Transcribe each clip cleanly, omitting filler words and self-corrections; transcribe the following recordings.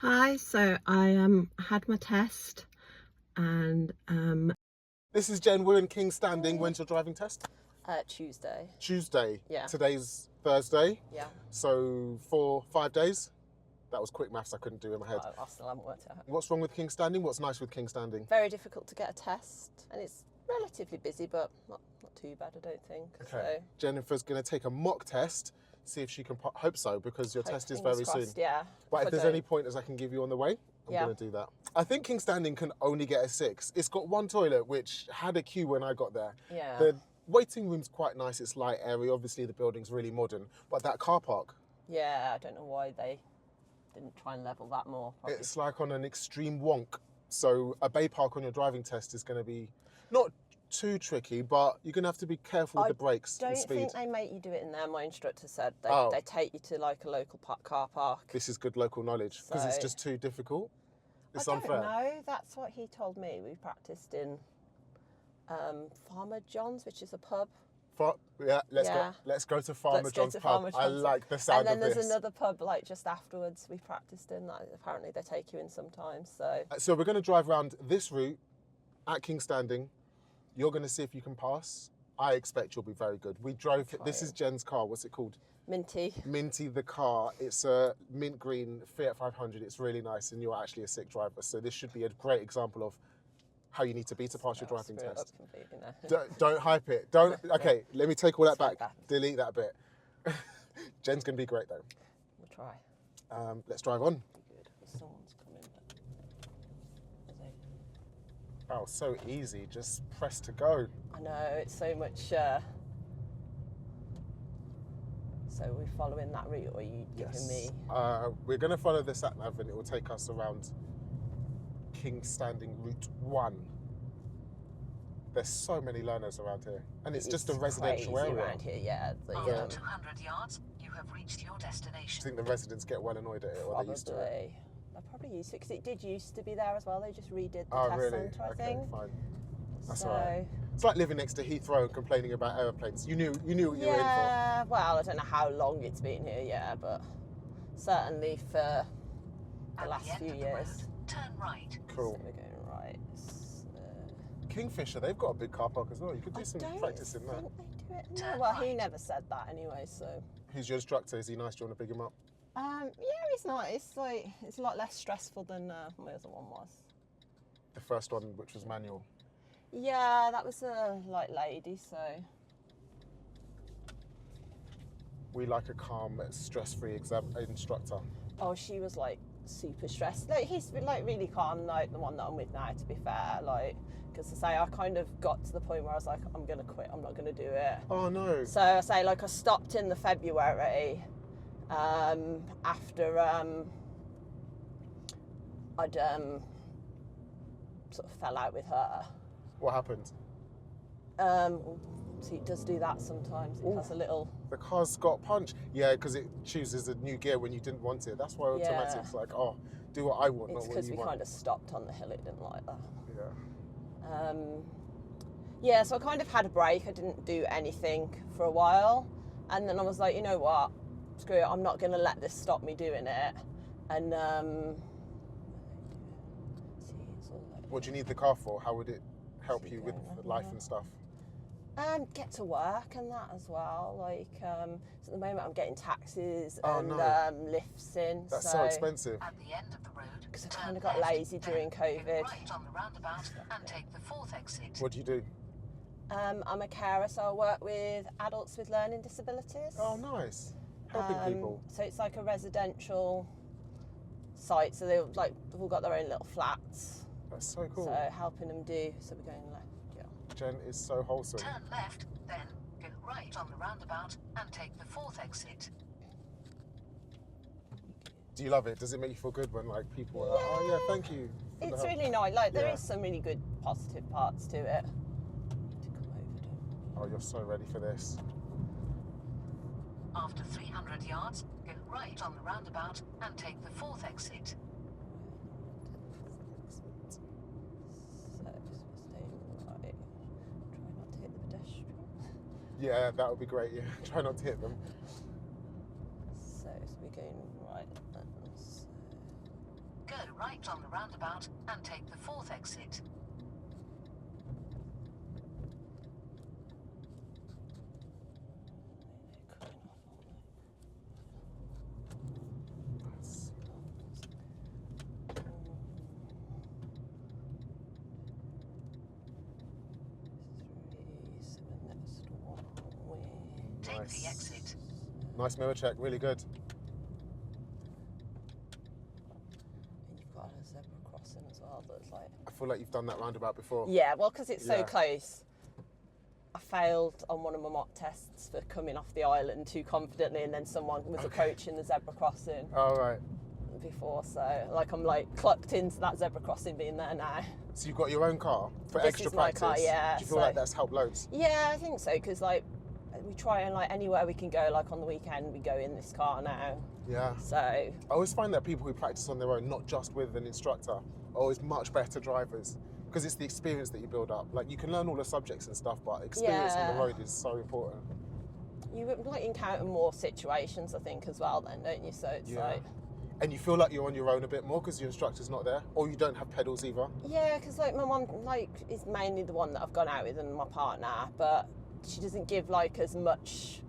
Hi, so I had my test and This is Jen. We're in Kingstanding. When's your driving test? Tuesday. Tuesday. Yeah. Today's Thursday. Yeah. So for 5 days. That was quick maths I couldn't do in my head. I still haven't worked it out. What's wrong with Kingstanding? What's nice with Kingstanding? Very difficult to get a test, and it's relatively busy, but not too bad, I don't think. Okay. So, Jennifer's going to take a mock test, see if she can, hope so, because your test is very fingers soon. crossed, yeah. But if there's any pointers I can give you on the way, I'm Yeah. going to do that. I think Kingstanding can only get a 6. It's got one toilet, which had a queue when I got there. Yeah. The waiting room's quite nice. It's light, airy. Obviously, the building's really modern. But that car park, Yeah, I don't know why they didn't try and level that more. Probably. it's like on an extreme wonk. So a bay park on your driving test is going to be not too tricky, but you're going to have to be careful with the brakes and I speed. don't think they make you do it in there. My instructor said Oh. they take you to like a local car park. This is good local knowledge, because it's So- just too difficult. It's I unfair. don't know. That's what he told me. We practiced in Farmer John's, which is a pub. Let's go to Farmer Let's go John's to pub. Farmer I John's. like the sound And then of there's this. another pub like just afterwards we practiced in that apparently they take you in sometimes. So we're going to drive around this route at Kingstanding. You're going to see if you can pass. I expect you'll be very good. We drove. This is Jen's car. What's it called? Minty. Minty the car. It's a mint green Fiat 500. It's really nice, and you're actually a sick driver. So this should be a great example of how you need to be to pass your driving Screw it test. up completely now. Don't hype it. Don't. Okay, let me take all that Take back. that. Delete that bit. Jen's going to be great though. We'll try. Let's drive on. Good. Someone's coming. Is he? Oh, so easy. Just press to go. I know, it's so much. So we're following that route, or are you giving me? We're going to follow the sat nav, and it will take us around Kingstanding Route 1. There's so many learners around here, and it's just a residential crazy area. around here. Yeah. After 200 yards, you have reached your destination. I think the residents get well annoyed at it, or they used to it. Probably. They're probably used to it because it did used to be there as well. They just redid the Oh, test really? centre, I Okay, think. fine. That's So, all right. It's like living next to Heathrow and complaining about aeroplanes. You knew what you were in for. Yeah, well, I don't know how long it's been here, yeah, but certainly for the At last the end few of the road, years. turn right. Cool. So we're going right. Kingfisher, they've got a big car park as well. You could do some practice in I there. don't think they do it. No, Turn well, he right. never said that anyway, so. Who's your instructor? Is he nice? Do you want to big him up? Yeah, it's not. It's like it's a lot less stressful than my other one was. The first one, which was manual. Yeah, that was a like lady, so. We like a calm, stress-free instructor. Oh, she was like super stressed. Like he's like really calm, like the one that I'm with now. To be fair, like because I say I kind of got to the point where I was like, I'm gonna quit. I'm not gonna do it. Oh no. So I say like I stopped in the February after I'd sort of fell out with her. What happened? So it does do that sometimes. It Ooh. has a little. The car's got punch. Yeah, because it chooses a new gear when you didn't want it. That's why automatic's like, oh, do what I want, It's not what because you we want. kind of stopped on the hill. It didn't like that. Yeah. Yeah, so I kind of had a break. I didn't do anything for a while, and then I was like, you know what, screw it. I'm not going to let this stop me doing it. And What do you need the car for? How would it help you with life and stuff? Get to work and that as well. Like, so at the moment I'm getting taxis Oh, and no. lifts in. That's so expensive. At the end of the road, Because I turn kind of got left, lazy then during go COVID. right on the roundabout and take the 4th exit. What do you do? I'm a carer, so I work with adults with learning disabilities. Oh, nice. Helping people. So it's like a residential site. So they've all got their own little flats. That's so cool. So helping them do. So we're going left. Yeah. Jen is so wholesome. Turn left, then go right on the roundabout and take the 4th exit. Do you love it? Does it make you feel good when like people are like, oh yeah, thank you. for the It's help? really nice. Like there Yeah. is some really good positive parts to it. To come over to. Oh, you're so ready for this. After 300 yards, go right on the roundabout and take the 4th exit. So just stay right. Try not to hit the pedestrian. Yeah, that would be great. Yeah, try not to hit them. So we're going right. right on the roundabout and take the 4th exit. Nice. Take the exit. Nice mirror check, really good. And you've got a zebra crossing as well that's like... I feel like you've done that roundabout before. Yeah, well, because it's so Yeah. close. I failed on one of my mock tests for coming off the island too confidently, and then someone was approaching the zebra crossing All right. before, so like I'm like clocked into that zebra crossing being there now. So you've got your own car for This extra is my practice. car, yeah, Do you feel so- like that's helped loads? Yeah, I think so, because like we try and like anywhere we can go, like on the weekend we go in this car now. Yeah. So I always find that people who practice on their own, not just with an instructor, are always much better drivers because it's the experience that you build up. Like you can learn all the subjects and stuff, but experience on the Yeah. road is so important. you like encounter more situations, I think, as well, then, don't you? So it's Yeah. like, And you feel like you're on your own a bit more because your instructor's not there, or you don't have pedals either. yeah, because like my mum like is mainly the one that I've gone out with and my partner, but she doesn't give like as much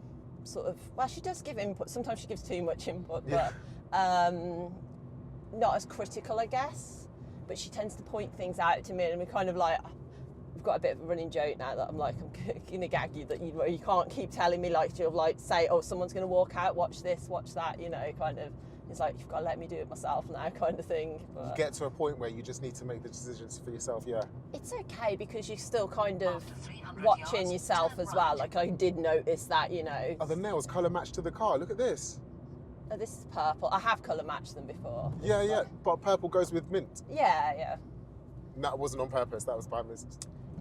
sort of, well, she does give input. Sometimes she gives too much input, Yeah. but not as critical, I guess. But she tends to point things out to me, and we're kind of like, we've got a bit of a running joke now that I'm like, I'm gonna gag you that you can't keep telling me like to like say, oh, someone's gonna walk out, watch this, watch that, you know, kind of. It's like you've got to let me do it myself now, kind of thing. You But get to a point where you just need to make the decisions for yourself. Yeah. it's okay because you're still kind of After 300 watching yards, yourself turn as well. right. Like I did notice that, you know. Are the nails colour matched to the car? Look at this. Oh, this is purple. I have colour matched them before. Yeah, yeah. But purple goes with mint. Yeah, yeah. And that wasn't on purpose. That was by mistake.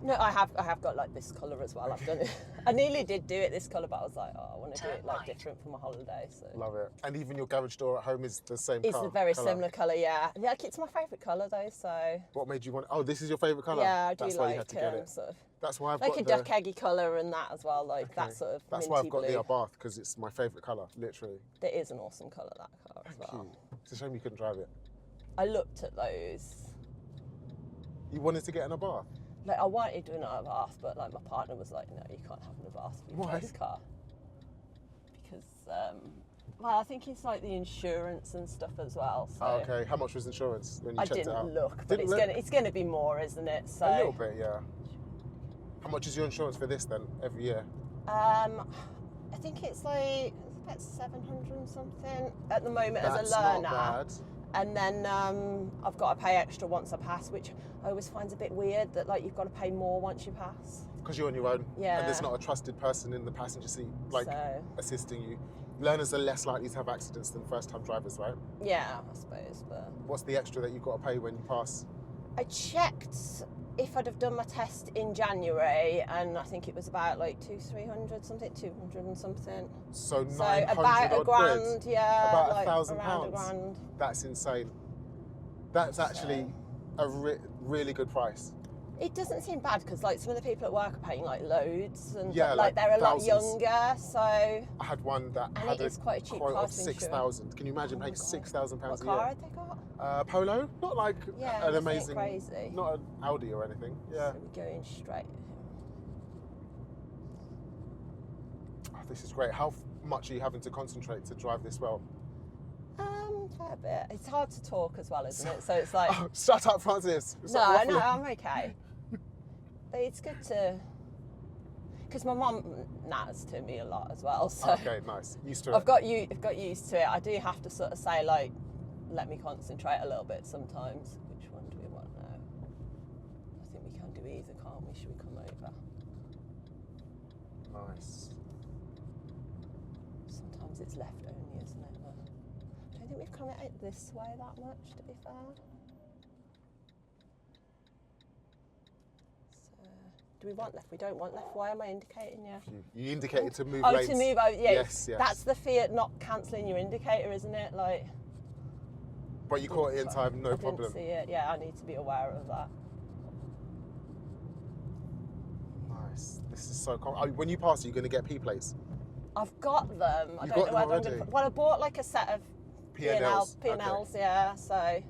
No, I have got like this colour as well. I've done it. I nearly did do it this colour, but I was like, oh, I want to do Turn it like right. different for my holiday. So Love it. And even your garage door at home is the same it's car, a very colour. similar colour, yeah. Yeah, like, it's my favourite colour though. So What made you want? Oh, this is your favourite colour. yeah, I do That's why like you had to get it. sort of That's why I've like got a the. duck eggy colour and that as well, like that Okay. sort of That's minty why I've got blue. the Abarth because it's my favourite colour, literally. It is an awesome colour, that car as Thank well. you. It's a shame you couldn't drive it. I looked at those. You wanted to get an Abarth. Like I wanted to do an Abarth, but like my partner was like, no, you can't have an Abarth for your Why? first car. Because, well, I think it's like the insurance and stuff as well. So Oh, okay. How much was insurance when you I checked it out? didn't look, but Didn't look? it's gonna be more, isn't it? So A little bit, yeah. How much is your insurance for this then every year? I think it's like about 700 and something at the moment That's as a learner. not bad. And then I've got to pay extra once I pass, which I always find a bit weird that like you've got to pay more once you pass. Because you're on your own. Yeah. And there's not a trusted person in the passenger seat, like So assisting you. Learners are less likely to have accidents than first-time drivers, right? yeah, I suppose. But What's the extra that you've got to pay when you pass? I checked if I'd have done my test in January, and I think it was about like 300 something, 200 and something. So So 900 about a odd grand, quid. yeah. About like £1,000 around a grand. That's insane. That's actually a really good price. It doesn't seem bad because like some of the people at work are paying like loads, and Yeah, like they're a lot thousands. younger. So I had one that And had it is quite a cheap quote car of to insure. 6,000. Can you imagine Oh my paying God. £6,000 what a car year? had they got? Polo, not like Yeah, an nothing amazing, crazy. not an Audi or anything. Yeah, So we're going straight. oh, this is great. How much are you having to concentrate to drive this well? Fair bit. It's hard to talk as well, isn't it? So it's like, Oh, shut up, Francis. Stop no, waffling. I'm okay. But it's good to, because my mum natters to me a lot as well. So Okay, nice. Used to it. I've got used to it. I do have to sort of say like, let me concentrate a little bit sometimes. Which one do we want now? I think we can do either, can't we? Should we come over? Nice. Sometimes it's left only, isn't it? But I don't think we've come out this way that much, to be fair. So, do we want left? We don't want left. Why am I indicating you? You indicated to move Oh, lanes. to move over. Yeah, Yes, yes. That's the Fiat not cancelling your indicator, isn't it? Like, But you caught it in time, no I problem. didn't see it. Yeah, I need to be aware of that. Nice. This is so cool. Oh, when you pass, you're going to get P plates. I've got them. I You don't got know them whether I'm already? going to. Well, I bought like a set of P&Ls. P&Ls, yeah. So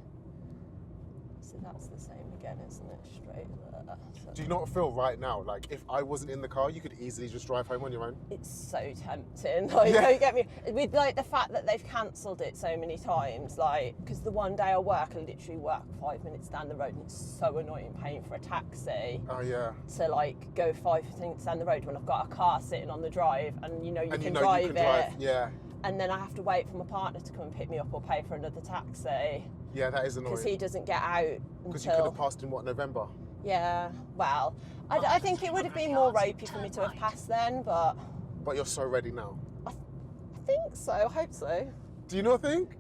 So that's the same again, isn't it? Straight there. So Do you not feel right now, like if I wasn't in the car, you could easily just drive home on your own? it's so tempting. Like, Yeah. don't get me with like the fact that they've cancelled it so many times. Like, because the one day I work, I literally work 5 minutes down the road, and it's so annoying paying for a taxi Oh yeah. to like go 5 minutes down the road when I've got a car sitting on the drive, and you know you And can you know drive you can it. drive. Yeah. And then I have to wait for my partner to come and pick me up or pay for another taxi Yeah, that is because annoying. he doesn't get out Because you could until. have passed in what, November? Yeah, well, I think it would have been more ropey for me to have passed then, but But you're so ready now. I think so. I hope so. Do you not think?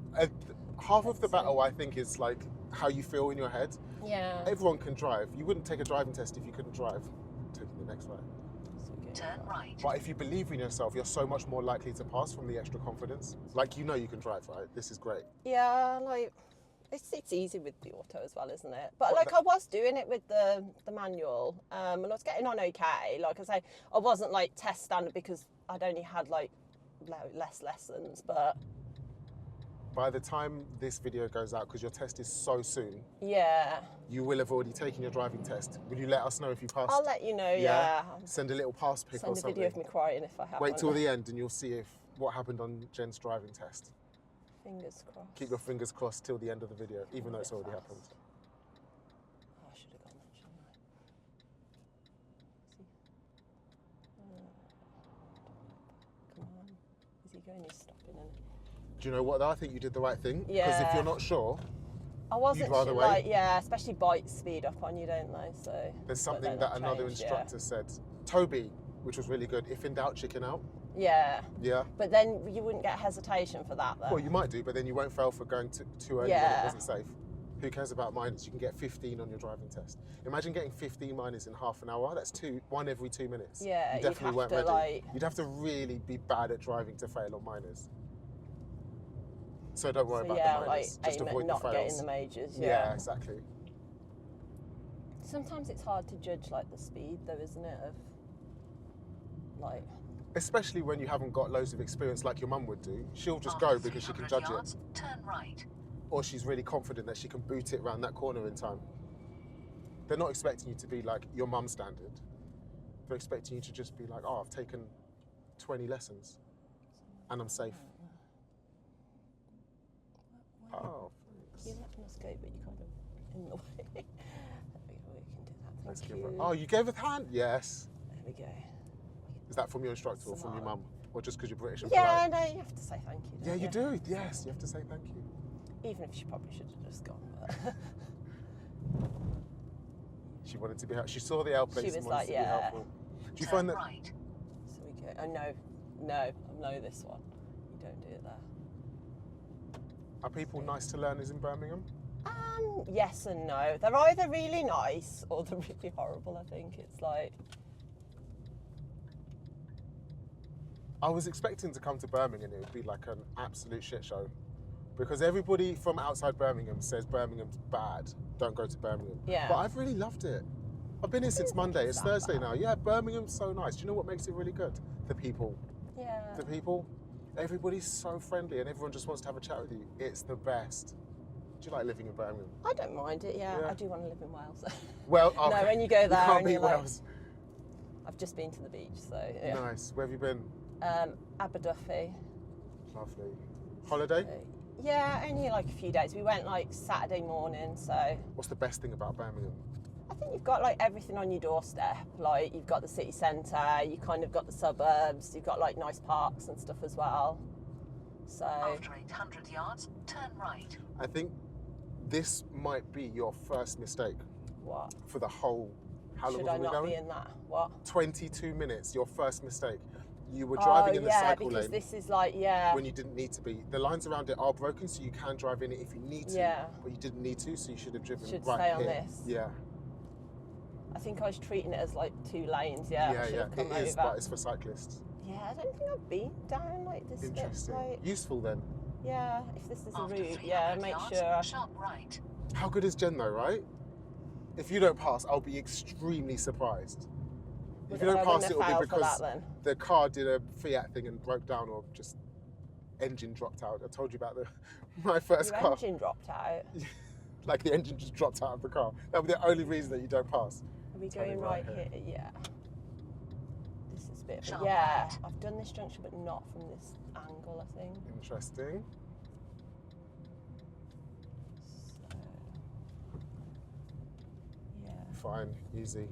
Half of the battle, I think, is like how you feel in your head. Yeah. Everyone can drive. You wouldn't take a driving test if you couldn't drive. Taking the next right. Turn right. But if you believe in yourself, you're so much more likely to pass from the extra confidence. Like, you know you can drive, right? This is great. Yeah, like it's easy with the auto as well, isn't it? But What, like I was doing it with the manual, and I was getting on okay. Like I say, I wasn't like test standard because I'd only had like less lessons, but By the time this video goes out, because your test is so soon, yeah, you will have already taken your driving test. Will you let us know if you passed? I'll let you know. Yeah, Send a little pass pic or send a something. video of me crying if I have. Wait one. till the end and you'll see if what happened on Jen's driving test. Fingers crossed. Keep your fingers crossed till the end of the video, even though it's already happened. Oh, I should have gone then, shouldn't I? Come on. Is he going? He's stopping, isn't he? Do you know what though? I think you did the right thing. Because if Yeah. you're not sure, I wasn't You'd rather sure, wait? like, yeah, especially bikes speed up on you, don't they? So there's but something then that I another changed, instructor said. Toby, which was really good. If in doubt, chicken out. Yeah. Yeah. But then you wouldn't get hesitation for that, though. Well, you might do, but then you won't fail for going too early when it Yeah. wasn't safe. Who cares about minors? You can get 15 on your driving test. Imagine getting 15 minors in half an hour. That's one every 2 minutes. Yeah, you you'd definitely have weren't to, ready. like- You'd have to really be bad at driving to fail on minors. So don't worry So, about yeah, the like minors. Just aim at avoid the not fails. getting the majors. Yeah, Yeah. exactly. Sometimes it's hard to judge like the speed, though, isn't it? Of like, Especially when you haven't got loads of experience like your mum would do. She'll just After go because she can 300 judge yards, it. Turn right. Or she's really confident that she can boot it around that corner in time. They're not expecting you to be like your mum standard. They're expecting you to just be like, oh, I've taken 20 lessons and I'm safe. Oh, you're thanks. letting us go, but you're kind of in the way. There we go. We can do that. Let's Thank give her. you. Oh, you gave her the hand? Yes. There we go. Is that from your instructor or from your mum? Or just because you're British and Yeah, polite? no, you have to say thank you. Yeah, don't you do. Yes, you have to say thank you. Even if she probably should have just gone. But She wanted to be helpful. She saw the L place She and was wanted like, to yeah. be helpful. Do you Turn find that? right. so we go. Oh no, I know this one. You don't do it there. Are people nice to learners in Birmingham? Yes and no. They're either really nice or they're really horrible. I think it's like. I was expecting to come to Birmingham and it would be like an absolute shit show. Because everybody from outside Birmingham says Birmingham's bad. Don't go to Birmingham. Yeah. But I've really loved it. I've been here since Monday. It's that Thursday bad. now. Yeah, Birmingham's so nice. Do you know what makes it really good? The people. Yeah. The people. Everybody's so friendly and everyone just wants to have a chat with you. It's the best. Do you like living in Birmingham? I don't mind it. Yeah, Yeah. I do want to live in Wales. Well, No, okay. when you go there can't and beat you're like- Wales. I've just been to the beach, so yeah. Nice. Where have you been? Aberdyfi. Lovely. Holiday? Yeah, only like a few days. We went like Saturday morning, so What's the best thing about Birmingham? I think you've got like everything on your doorstep. Like you've got the city centre, you kind of got the suburbs, you've got like nice parks and stuff as well. So After 800 yards, turn right. I think this might be your first mistake what? for the whole. How long Should have I we not going? be in that? What? 22 minutes, your first mistake. You were driving in the yeah, cycle because lane this is like when you didn't need to be. The lines around it are broken, so you can drive in it if you need to. Yeah. But you didn't need to, so you should have driven Should right stay on here. this. Yeah. I think I was treating it as like 2 lanes. Yeah, I Yeah, should yeah. have come It is, over. but it's for cyclists. Yeah, I don't think I've been down like this bit. Interesting. Like, Useful then. yeah, if this is a After route, 300 yeah, make yards, sure. sharp right. How good is Jen though, right? If you don't pass, I'll be extremely surprised. If you don't pass, it'll be because the car did a Fiat thing and broke down, or just engine dropped out. I told you about my first Your car. engine dropped out. like the engine just dropped out of the car. That would be the only reason that you don't pass. Are we Turning going right right here? Yeah. This is a bit of Sharp a, yeah, right. I've done this junction, but not from this angle, I think. Interesting. So, yeah. Fine, easy.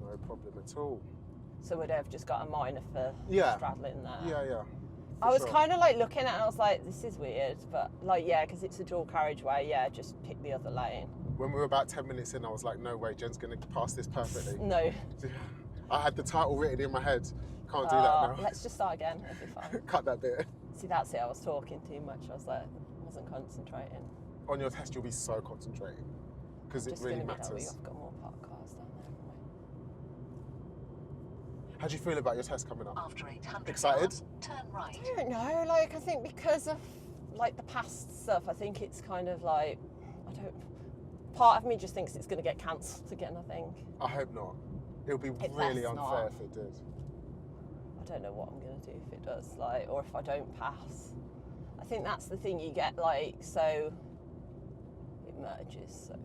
No problem at all. So would I have just got a minor for Yeah. straddling there? Yeah, yeah. I for was sure. kind of like looking at it and I was like, this is weird, but like, yeah, because it's a dual carriageway, yeah, just pick the other lane. When we were about 10 minutes in, I was like, no way, Jen's going to pass this perfectly. No. I had the title written in my head. Can't do that now. Let's just start again, it'll be fine. Cut that bit. See, that's it, I was talking too much. I was like, I wasn't concentrating. On your test, you'll be so concentrating because it Just really gonna be hurry, matters. I've got more parked cars down there, haven't How do you feel about your test coming up? After 800 Excited? yards, turn right. I don't know, like, I think because of like the past stuff, I think it's kind of like, part of me just thinks it's going to get cancelled again, I think. I hope not. It would be It really best unfair not. if it did. I don't know what I'm going to do if it does, like, or if I don't pass. I think that's the thing, you get like, so it merges, so.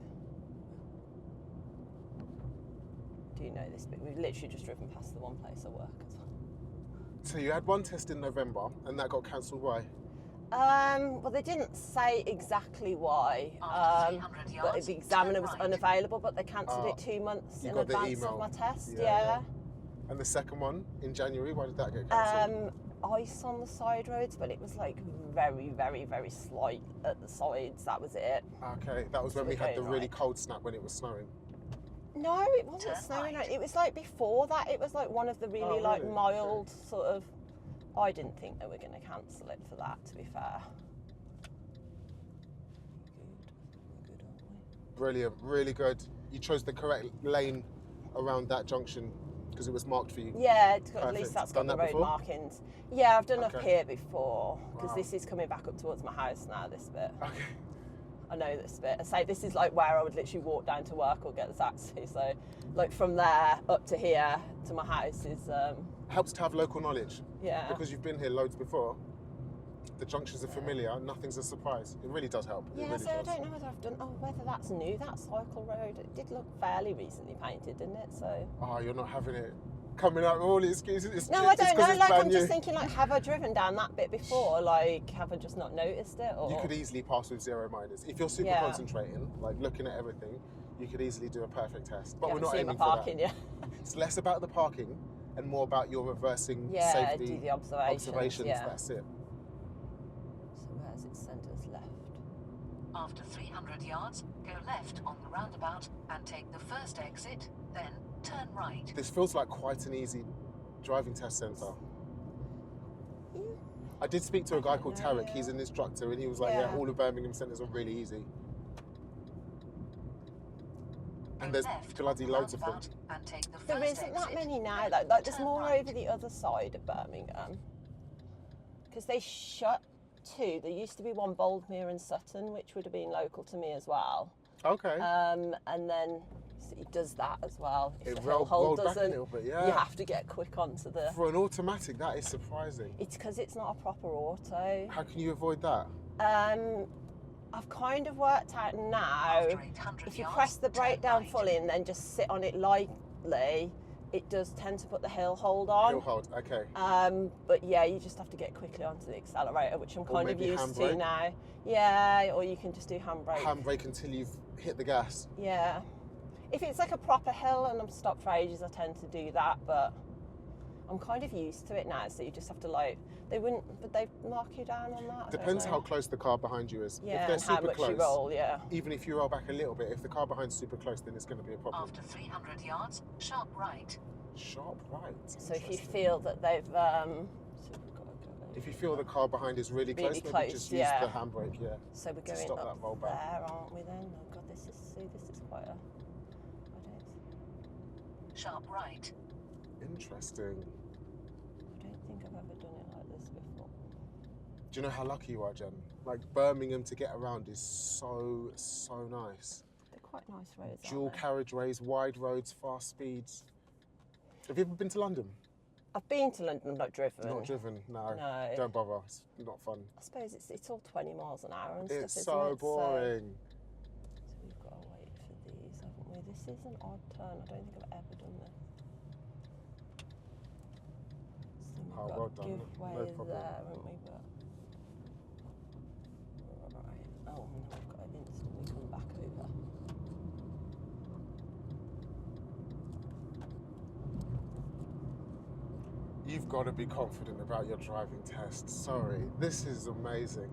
Do you know this bit? We've literally just driven past the one place I work as well. So you had one test in November and that got cancelled. Why? Well, they didn't say exactly why, After 300 but yards, the examiner turn was right. unavailable, but they cancelled it 2 months You in got the advance email. of my test, Yeah, yeah. yeah. And the second one in January, why did that get cancelled? Ice on the side roads, but it was like very, very, very slight at the sides, that was it. Okay, that was So when we we're had the going really right. cold snap when it was snowing. No, it wasn't Turn snowing. right. It was like before that. It was like one of the really like really? mild sort of. I didn't think they were going to cancel it for that. To be fair. We're good, aren't we? Brilliant, really good. You chose the correct lane around that junction because it was marked for you. Yeah, at Perfect. least that's Done got the that road before? markings. Yeah, I've done up Okay. here before because Wow. this is coming back up towards my house now. This bit. Okay. I know this bit. I say this is like where I would literally walk down to work or get the taxi. So, like from there up to here to my house is, Helps to have local knowledge yeah. because you've been here loads before. The junctions are familiar. Nothing's a surprise. It really does help. It Yeah, really so I does. don't know whether I've done. Oh, whether that's new. That cycle road. It did look fairly recently painted, didn't it? So. Oh, you're not having it coming out with all the excuses. It's No, ju- I it's don't 'cause know. it's Like, brand I'm new. just thinking, like, have I driven down that bit before? Like, have I just not noticed it? Or You could easily pass with 0 minors. If you're super Yeah. concentrating, like looking at everything, you could easily do a perfect test. But you we're haven't not seen my aiming for parking that. yet. It's less about the parking and more about your reversing Yeah, safety do the observations. Yeah. That's it. So where's it sent us left? After 300 yards, go left on the roundabout and take the first exit, then turn right. This feels like quite an easy driving test centre. I did speak to a guy called know, Tarek. yeah. He's an instructor, and he was like, Yeah. "Yeah, all of Birmingham centres are really easy." And Go there's left bloody on the loads of them. roundabout and take the There first isn't that exit, many now. then Like there's turn more right. over the other side of Birmingham. Because they shut 2. There used to be one Boldmere and Sutton, which would have been local to me as well. Okay. And then so it does that as well. If It the hill rolled hold back a doesn't, little bit, yeah. you have to get quick onto the. For an automatic, that is surprising. It's because it's not a proper auto. How can you avoid that? I've kind of worked out now. After 800 If you yards, press the brake turn down right. fully and then just sit on it lightly, it does tend to put the hill hold on. Hill hold, okay. But yeah, you just have to get quickly onto the accelerator, which I'm kind of maybe used to handbrake? now. Yeah, or you can just do handbrake. Handbrake until you've hit the gas. Yeah. If it's like a proper hill and I'm stopped for ages, I tend to do that, but I'm kind of used to it now, so you just have to like, would they mark you down on that? I don't Depends know. how close the car behind you is. Yeah, If they're and how super much close, you roll, yeah. even if you roll back a little bit, if the car behind's super close, then it's going to be a problem. After 300 yards, sharp right. Sharp right. So if you Interesting. feel that they've, so we've got to go If you feel the car behind is really close, Really maybe close, just yeah. use the handbrake, yeah. So we're to going stop up that roll back. there, aren't we then? Oh God, this is quite a, I don't Sharp right. Interesting. think I've ever done it like this before. Do you know how lucky you are, Jen? Like, Birmingham to get around is so nice. They're quite nice roads, Dual aren't they? carriageways, wide roads, fast speeds. Have you ever been to London? I've been to London, I've not driven. Not driven, no. No. Don't bother. It's not fun. I suppose it's all 20 miles an hour and It's stuff, so isn't it? boring. So we've got to wait for these, haven't we? This is an odd turn. I don't think I've ever done this. So we've Oh, got well to done. give way No problem. there, haven't we? But... Right. Oh, and then we've got to instantly come back over. You've got to be confident about your driving test. Sorry, this is amazing.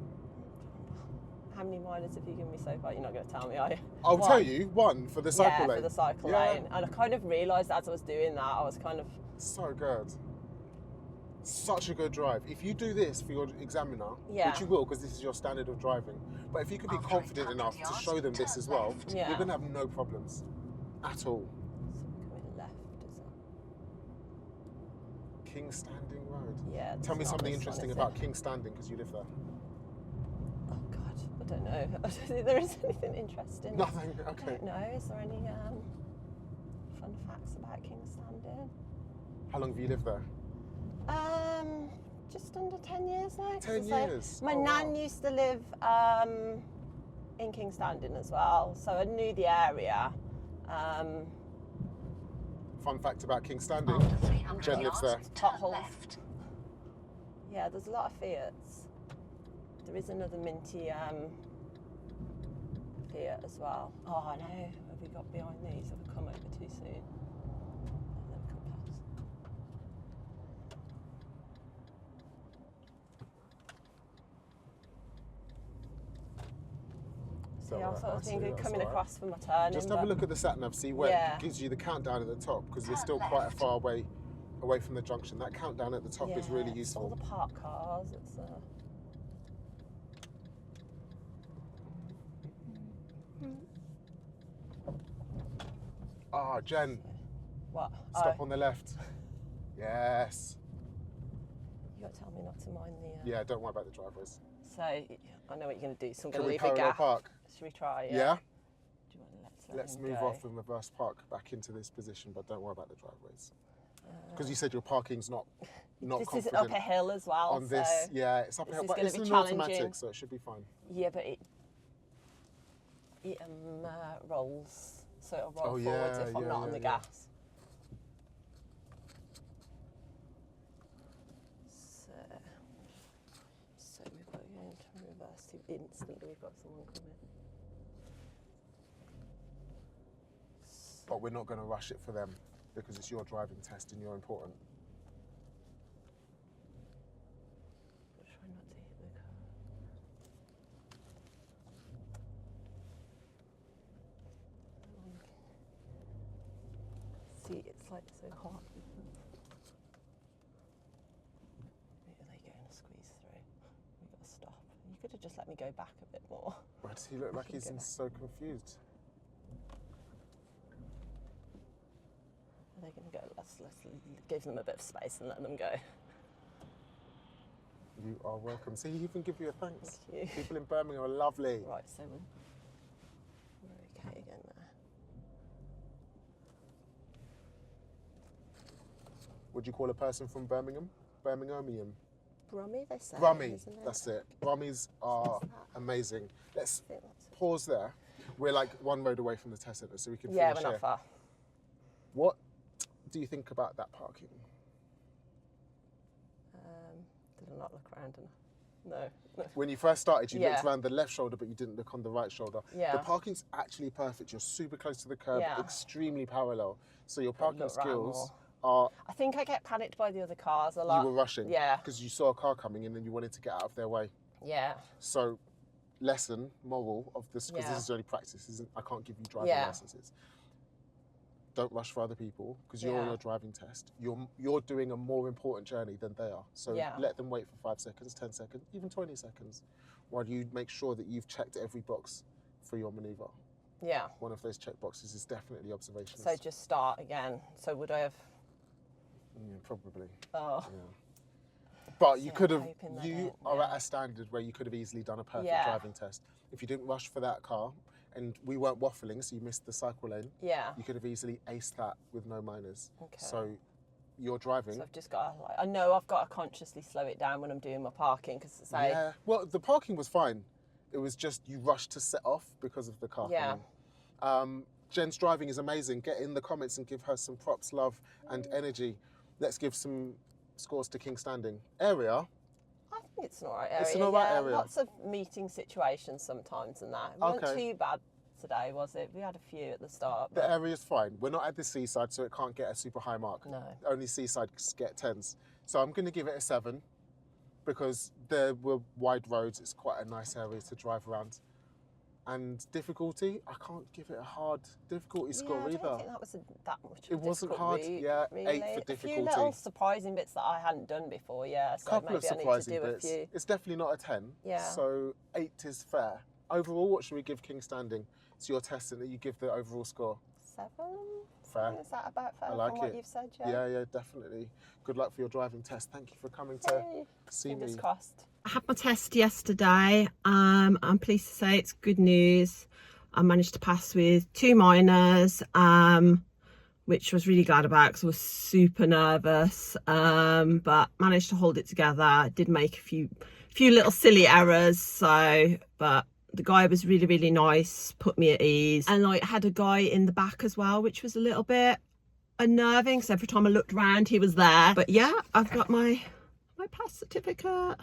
How many minors have you given me so far? You're not going to tell me, are you? I'll One. tell you, one for the cycle lane. Yeah, for the cycle Yeah. lane. And I kind of realised as I was doing that, I was kind of... So good. Such a good drive. If you do this for your examiner, Yeah. which you will because this is your standard of driving, but if you can be After confident 800 enough to yards, show them this turn as well, left. Yeah. you're going to have no problems at all. So we're coming left, is it? Kingstanding Road. Yeah. Tell me it's not something this interesting one, is about it? Kingstanding because you live there. Oh God, I don't know. I don't think there is anything interesting. Nothing. I Okay. don't know. Is there any fun facts about Kingstanding? How long have you lived there? Just under 10 years now. 10 So years. my Oh, nan wow. used to live in Kingstanding as well, so I knew the area. Fun fact about Kingstanding. After 300 Jen lives yards, there. turn Potholes. left. Yeah, there's a lot of Fiats. There is another minty Fiat as well. Oh, I know. Have we got behind these? Have we come over too soon? Let them come past. So, Yeah, I thought I was see, being good that's coming all right. across for my turning. Just have a but- look at the sat nav, see where Yeah. it gives you the countdown at the top because you're Turn still quite a left. far away from the junction. That countdown at the top is really Yeah, it's all useful. the parked cars. It's Ah, Jen, what? stop Oh, on the left. Yes. you got to tell me not to mind the. Yeah, don't worry about the driveways. So I know what you're going to do. So I'm Can going to we leave a parallel gap. park? Should we try? Yeah. Do you want to let Let's him move go? off and reverse park back into this position, but don't worry about the driveways. Because you said your parking's not This is confident up a hill as well. on this. So Yeah, it's up a this hill, is but gonna it's be an challenging. automatic, so it should be fine. yeah, but it rolls, so it'll roll Oh, forwards yeah, if I'm yeah, not on yeah, the yeah. gas. So we've got to go into reverse instantly. We've got someone coming. But we're not going to rush it for them because it's your driving test and you're important. Try not to hit the car. See, it's like so hot. Are they going to squeeze through? We've got to stop. You could have just let me go back a bit more. Why does he look like he's Okay. so confused? Are they going to go? Let's give them a bit of space and let them go. You are welcome. See, he even give you a thanks. Thank you. People in Birmingham are lovely. Right, so we're okay again there. Would you call a person from Birmingham? Birminghamian? Brummy, they say. Brummy, isn't it? that's it. Brummies are What's that? amazing. Let's I think that's it. pause there. We're like one road away from the test centre, so we can Yeah, finish we're not here. far. What do you think about that parking? Did I not look around enough? No. No. When you first started, you looked Yeah. around the left shoulder, but you didn't look on the right shoulder. Yeah. The parking's actually perfect. You're super close to the curb, Yeah. extremely parallel. So your Gotta parking look round skills are. I think I get panicked by the other cars a lot. You were rushing. Yeah. Because you saw a car coming in and you wanted to get out of their way. Yeah. So, lesson, moral of this, because Yeah. this is only practice, isn't? I can't give you driving Yeah. licenses. Don't rush for other people because you're on Yeah. your driving test. You're doing a more important journey than they are. So Yeah. let them wait for 5 seconds, 10 seconds, even 20 seconds, while you make sure that you've checked every box for your manoeuvre. Yeah. One of those check boxes is definitely observations. So just start again. So would I have? Yeah, probably. Oh. Yeah. But See, you I'm could have. hoping they You don't, are yeah. at a standard where you could have easily done a perfect Yeah. driving test. If you didn't rush for that car, and we weren't waffling, so you missed the cycle lane. Yeah. You could have easily aced that with no minors. Okay. So your driving. So I've just got to, like, I know I've got to consciously slow it down when I'm doing my parking because it's like, Yeah. Well, the parking was fine. It was just you rushed to set off because of the car. Yeah. Jen's driving is amazing. Get in the comments and give her some props, love, and energy. Let's give some scores to Kingstanding. Area. I think it's an alright area. It's an alright yeah. area. Lots of meeting situations sometimes and that. It wasn't too bad today, was it? We had a few at the start. The area's fine. We're not at the seaside, so it can't get a super high mark. No. Only seasides get 10s. So I'm going to give it a 7 because there were wide roads. It's quite a nice area to drive around. And difficulty, I can't give it a hard difficulty score I either. don't think that was that much of a It wasn't difficult hard. route, Yeah, really. 8 for A difficulty. few little surprising bits that I hadn't done before, yeah. So Couple maybe of I need to surprising do bits. a few. It's definitely not a 10. Yeah. So 8 is fair. Overall, what should we give Kingstanding? It's your test and that you give the overall score. 7? Fair. Is that about fair I like from what it. you've said, yeah? Yeah, definitely. Good luck for your driving test. Thank you for coming to Yay. see Fingers me. crossed. I had my test yesterday. I'm pleased to say it's good news. I managed to pass with 2 minors, which I was really glad about because I was super nervous, but managed to hold it together. Did make a few little silly errors, but the guy was really, really nice, put me at ease. And like had a guy in the back as well, which was a little bit unnerving. So every time I looked around, he was there. But yeah, I've got my pass certificate.